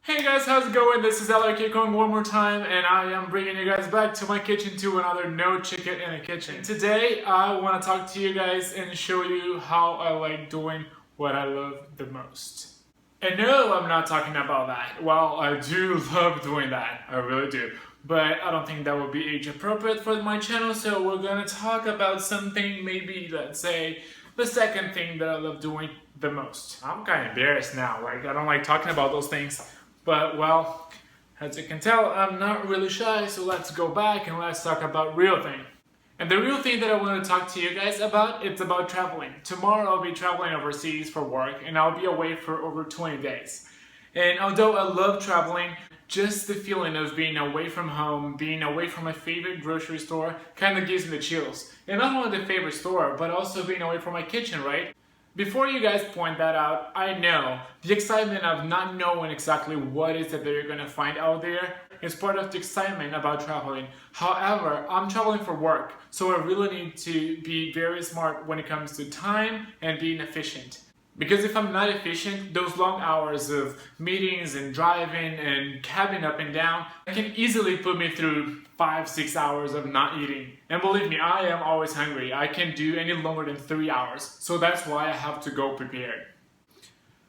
Hey guys, how's it going? This is LRK going one more time, and I am bringing you guys back to my kitchen to another No Chicken in the Kitchen. Today, I want to talk to you guys and show you how I like doing what I love the most. And no, I'm not talking about that. Well, I do love doing that. I really do. But I don't think that would be age appropriate for my channel, so we're gonna talk about something, maybe, let's say, the second thing that I love doing the most. I'm kind of embarrassed now, like I don't like talking about those things. But well, as you can tell, I'm not really shy, so let's go back and let's talk about real thing. And the real thing that I want to talk to you guys about, it's about traveling. Tomorrow I'll be traveling overseas for work and I'll be away for over 20 days. And although I love traveling, just the feeling of being away from home, being away from my favorite grocery store, kind of gives me the chills. And not only the favorite store, but also being away from my kitchen, right? Before you guys point that out, I know the excitement of not knowing exactly what is it that you're gonna find out there is part of the excitement about traveling. However, I'm traveling for work, so I really need to be very smart when it comes to time and being efficient. Because if I'm not efficient, those long hours of meetings and driving and cabbing up and down can easily put me through 5-6 hours of not eating. And believe me, I am always hungry. I can't do any longer than 3 hours. So that's why I have to go prepared.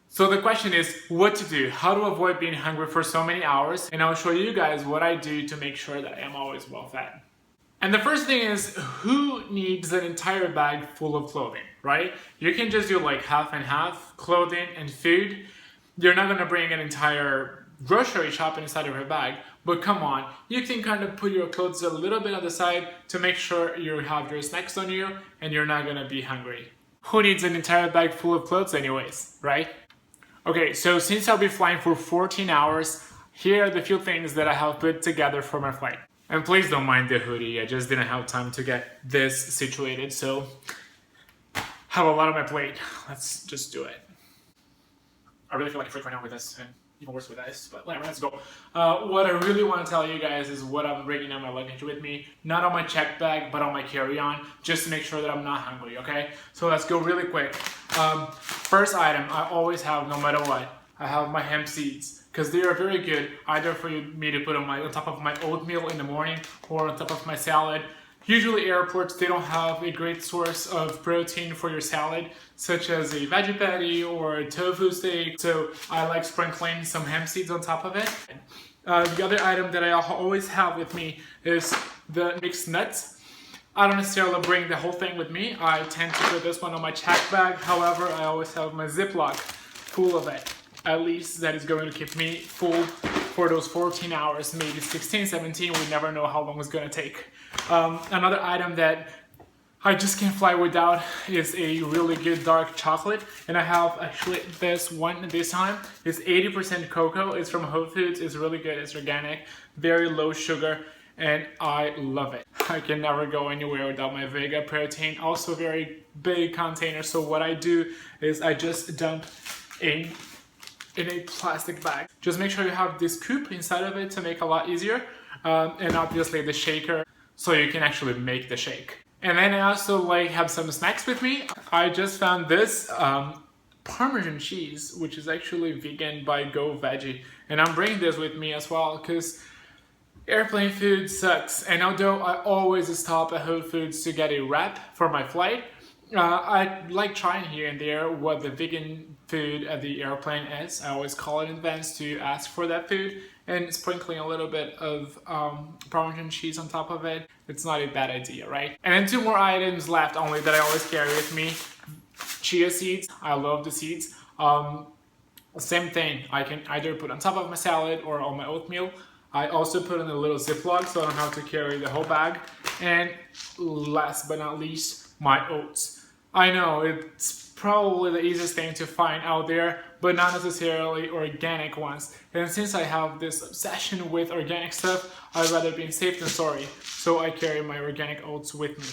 So the question is, what to do? How to avoid being hungry for so many hours? And I'll show you guys what I do to make sure that I am always well fed. And the first thing is, who needs an entire bag full of clothing, right? You can just do like half and half, clothing and food. You're not gonna bring an entire grocery shop inside of your bag, but come on, you can kind of put your clothes a little bit on the side to make sure you have your snacks on you and you're not gonna be hungry. Who needs an entire bag full of clothes anyways, right? Okay, so since I'll be flying for 14 hours, here are the few things that I have put together for my flight. And please don't mind the hoodie, I just didn't have time to get this situated, so have a lot on my plate. Let's just do it. I really feel like a freak right now with this, and even worse with this, but whatever, let's go. What I really want to tell you guys is what I'm bringing on my luggage with me, not on my check bag, but on my carry-on, just to make sure that I'm not hungry, okay? So let's go really quick. First item I always have, no matter what, I have my hemp seeds. Because they are very good, either for me to put on top of my oatmeal in the morning or on top of my salad. Usually airports, they don't have a great source of protein for your salad, such as a veggie patty or a tofu steak. So I like sprinkling some hemp seeds on top of it. The other item that I always have with me is the mixed nuts. I don't necessarily bring the whole thing with me. I tend to put this one on my check bag. However, I always have my Ziploc full of it. At least that is going to keep me full for those 14 hours, maybe 16, 17, we never know how long it's going to take. Another item that I just can't fly without is a really good dark chocolate, and I have actually this one this time. It's 80% cocoa, it's from Whole Foods, it's really good, it's organic, very low sugar, and I love it. I can never go anywhere without my Vega protein, also very big container, so what I do is I just dump in a plastic bag. Just make sure you have this scoop inside of it to make it a lot easier, and obviously the shaker so you can actually make the shake. And then I also like have some snacks with me. I just found this Parmesan cheese, which is actually vegan by Go Veggie, and I'm bringing this with me as well because airplane food sucks. And although I always stop at Whole Foods to get a wrap for my flight, I like trying here and there what the vegan food at the airplane is. I always call in advance to ask for that food, and sprinkling a little bit of Parmesan cheese on top of it, it's not a bad idea, right? And then two more items left only that I always carry with me. Chia seeds, I love the seeds. Same thing, I can either put on top of my salad or on my oatmeal. I also put in a little Ziploc so I don't have to carry the whole bag. And last but not least, my oats. I know it's probably the easiest thing to find out there, but not necessarily organic ones. And since I have this obsession with organic stuff, I'd rather be safe than sorry. So I carry my organic oats with me.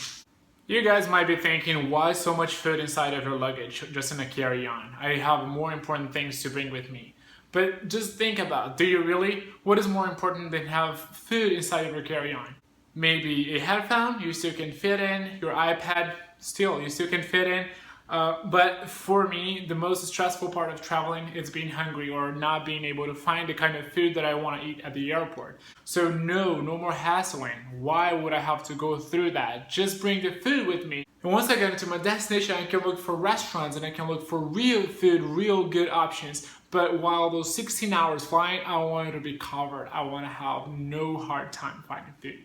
You guys might be thinking, why so much food inside of your luggage, just in a carry-on? I have more important things to bring with me. But just think about, do you really? What is more important than have food inside of your carry-on? Maybe a headphone you still can fit in, your iPad still you still can fit in, But for me, the most stressful part of traveling is being hungry or not being able to find the kind of food that I want to eat at the airport. So no more hassling. Why would I have to go through that? Just bring the food with me. And once I get to my destination, I can look for restaurants and I can look for real food, real good options. But while those 16 hours flying, I want it to be covered. I want to have no hard time finding food.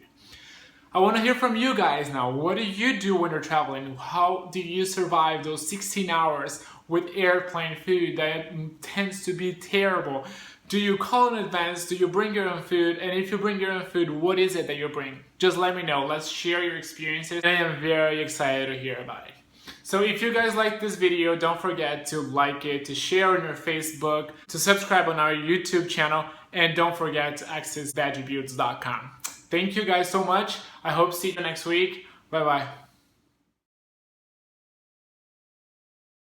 I want to hear from you guys now. What do you do when you're traveling? How do you survive those 16 hours with airplane food that tends to be terrible? Do you call in advance? Do you bring your own food? And if you bring your own food, what is it that you bring? Just let me know. Let's share your experiences. I am very excited to hear about it. So if you guys like this video, don't forget to like it, to share on your Facebook, to subscribe on our YouTube channel, and don't forget to access vegebuilds.com. Thank you guys so much. I hope to see you next week. Bye bye.